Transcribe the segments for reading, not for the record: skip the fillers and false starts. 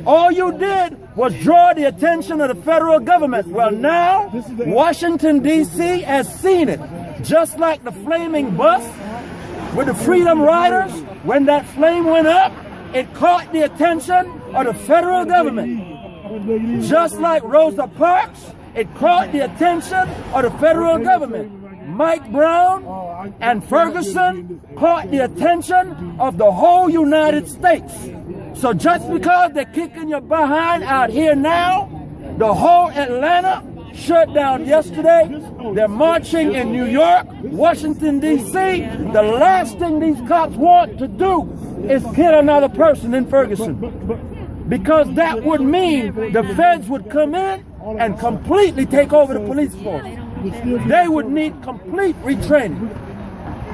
All you did was draw the attention of the federal government. Well, now Washington, D.C. has seen it. Just like the flaming bus with the Freedom Riders, when that flame went up, it caught the attention of the federal government. Just like Rosa Parks, it caught the attention of the federal government. Mike Brown and Ferguson caught the attention of the whole United States. So just because they're kicking your behind out here now, the whole Atlanta shut down yesterday. They're marching in New York, Washington, D.C. The last thing these cops want to do is kill another person in Ferguson. Because that would mean the feds would come in and completely take over the police force. They would need complete retraining.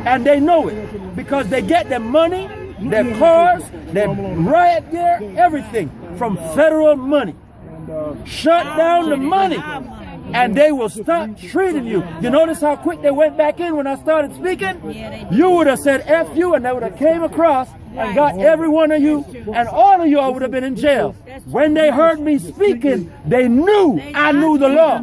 And they know it because they get their money, their cars, their riot gear, everything from federal money. Shut down the money and they will stop treating you. You notice how quick they went back in when I started speaking? You would have said F you and they would have came across and got every one of you, and all of y'all would have been in jail. When they heard me speaking, they knew I knew the law.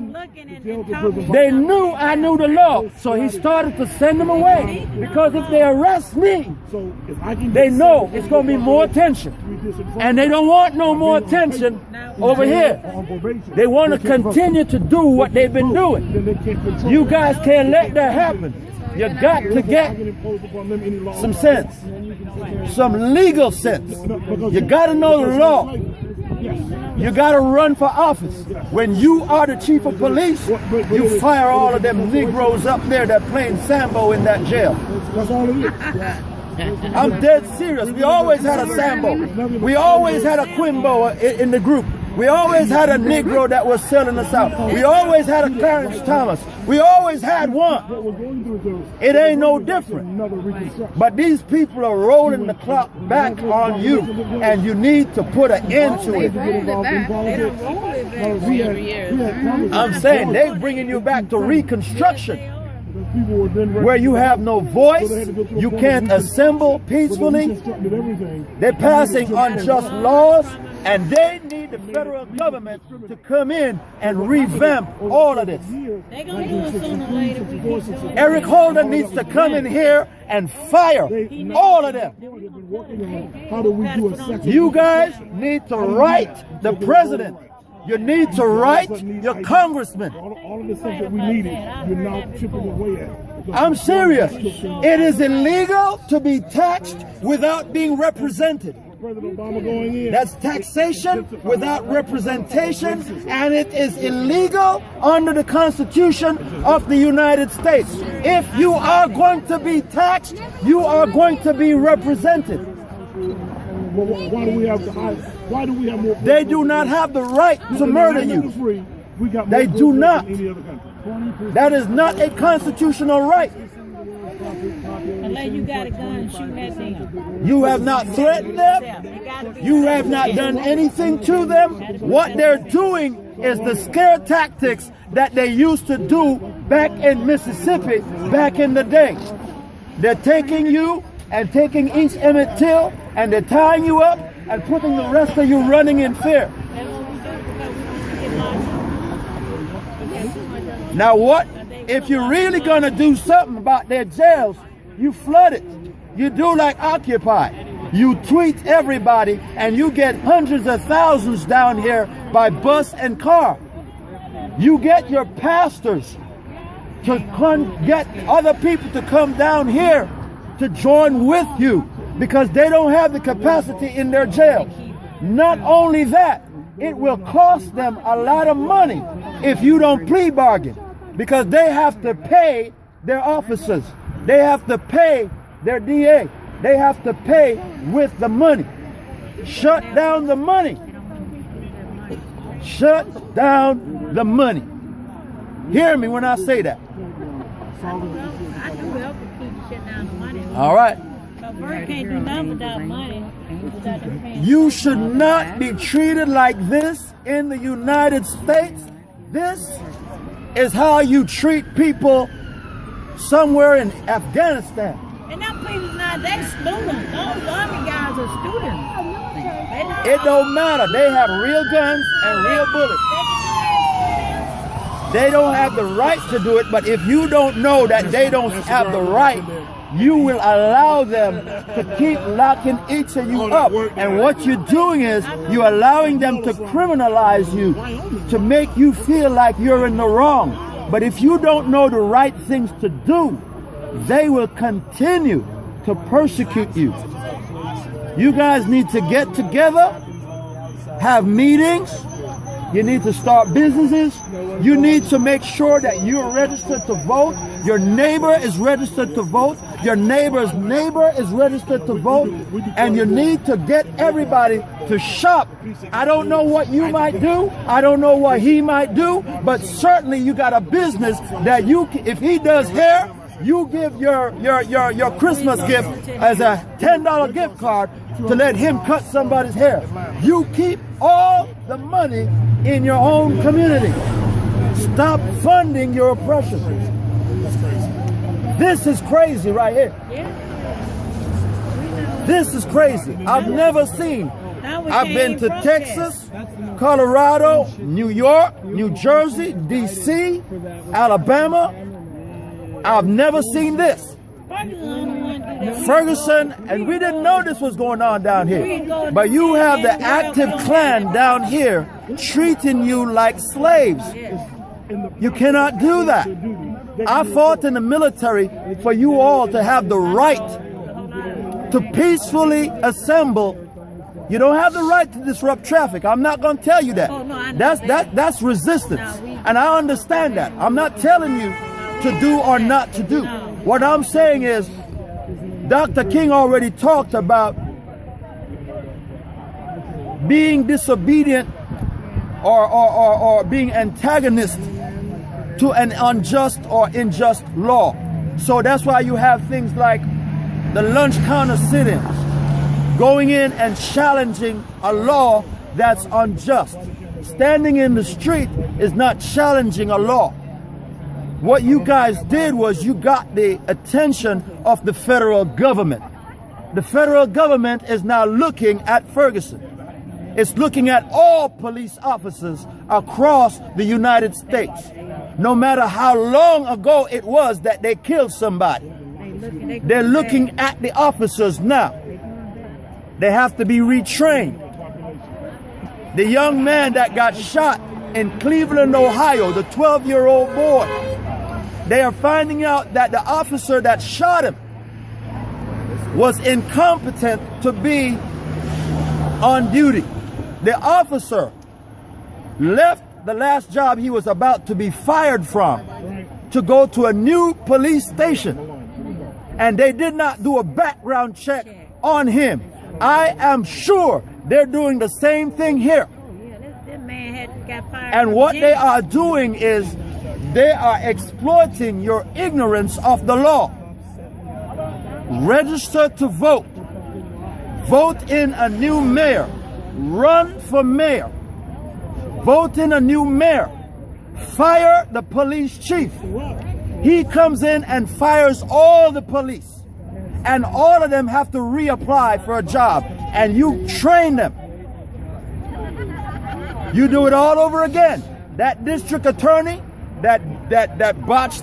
They knew I knew the law. So he started to send them away. Because if they arrest me, they know it's going to be more attention. And they don't want no more attention over here. They want to continue to do what they've been doing. You guys can't let that happen. You got to get some sense, some legal sense. You got to know the law. You got to run for office. When you are the chief of police, you fire all of them Negroes up there that playing Sambo in that jail. That's all it is. I'm dead serious. We always had a Sambo. We always had a Quimbo in the group. We always had a Negro that was selling us out. We always had a Clarence Thomas. We always had one. It ain't no different. But these people are rolling the clock back on you, and you need to put an end to it. I'm saying they're bringing you back to Reconstruction, where you have no voice, you can't assemble peacefully. They're passing unjust laws, and they need the federal government to come in and revamp all of this. Eric Holder needs to come in here and fire all of them. You guys need to write the president. You need to write your congressman. All of the stuff that we needed, you're now chipping away at. I'm serious. It is illegal to be taxed without being represented. President Obama going in. That's taxation without representation, and it is illegal under the Constitution of the United States. If you are going to be taxed, you are going to be represented. Why do we have to hide? Why do we have more? They do not have the right to murder you. They do not. That is not a constitutional right. Unless you got a gun, shoot at them. You have not threatened them. You have not done anything to them. What they're doing is the scare tactics that they used to do back in Mississippi back in the day. They're taking you and taking East Emmett Till, and they're tying you up and putting the rest of you running in fear. Now what? If you're really going to do something about their jails, you flood it. You do like Occupy. You tweet everybody and you get hundreds of thousands down here by bus and car. You get your pastors to get other people to come down here to join with you because they don't have the capacity in their jails. Not only that, it will cost them a lot of money if you don't plea bargain, because they have to pay their officers. They have to pay their DA. They have to pay with the money. Shut down the money. Shut down the money. Hear me when I say that. All right. You should not be treated like this in the United States. This is how you treat people somewhere in Afghanistan. And them people now, they students. Those army guys are the students. It don't matter. They have real guns and real bullets. They don't have the right to do it, but if you don't know that they don't have the right, you will allow them to keep locking each of you up. And what you're doing is you're allowing them to criminalize you, to make you feel like you're in the wrong. But if you don't know the right things to do, they will continue to persecute you. You guys need to get together, have meetings. You need to start businesses. You need to make sure that you're registered to vote. Your neighbor is registered to vote. Your neighbor's neighbor is registered to vote. And you need to get everybody to shop. I don't know what you might do. I don't know what he might do. But certainly you got a business that you, if he does hair, you give your Christmas gift as a $10 gift card to let him cut somebody's hair. You keep all the money in your own community. Stop funding your oppression. This is crazy right here. This is crazy. I've never seen. I've been to Texas, Colorado, New York, New Jersey, DC, Alabama. I've never seen this. Ferguson, and we didn't know this was going on down here. But you have the active Klan down here treating you like slaves. You cannot do that. I fought in the military for you all to have the right to peacefully assemble. You don't have the right to disrupt traffic. I'm not going to tell you that. That's resistance. And I understand that. I'm not telling you to do or not to do. What I'm saying is, Dr. King already talked about being disobedient or being antagonist to an unjust or unjust law. So that's why you have things like the lunch counter sit-ins, going in and challenging a law that's unjust. Standing in the street is not challenging a law. What you guys did was you got the attention of the federal government. The federal government is now looking at Ferguson. It's looking at all police officers across the United States. No matter how long ago it was that they killed somebody. They're looking at the officers now. They have to be retrained. The young man that got shot in Cleveland, Ohio, the 12-year-old boy, they are finding out that the officer that shot him was incompetent to be on duty. The officer left the last job he was about to be fired from to go to a new police station. And they did not do a background check on him. I am sure they're doing the same thing here. And what they are doing is they are exploiting your ignorance of the law. Register to vote. Vote in a new mayor. Run for mayor. Vote in a new mayor. Fire the police chief. He comes in and fires all the police. And all of them have to reapply for a job. And you train them. You do it all over again. That district attorney that botched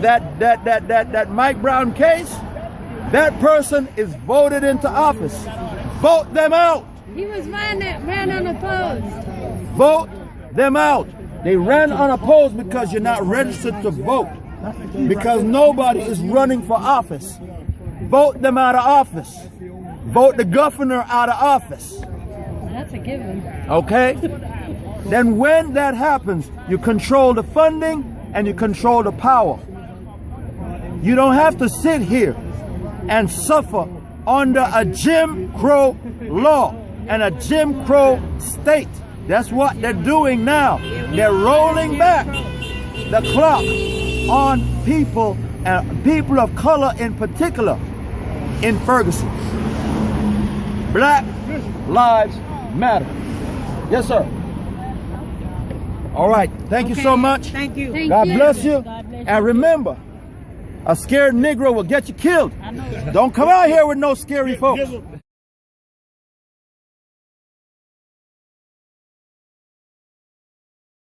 that Mike Brown case, that person is voted into office. Vote them out. He was ran unopposed. Vote them out. They ran unopposed because you're not registered to vote. Because nobody is running for office. Vote them out of office. Vote the governor out of office. That's a given. Okay? Then when that happens, you control the funding and you control the power. You don't have to sit here and suffer under a Jim Crow law and a Jim Crow state. That's what they're doing now. They're rolling back the clock on people, people of color in particular, in Ferguson. Black Lives Matter. Yes, sir. All right. Thank you so much. Thank you. God bless you. And remember, a scared Negro will get you killed. Don't come out here with no scary folks.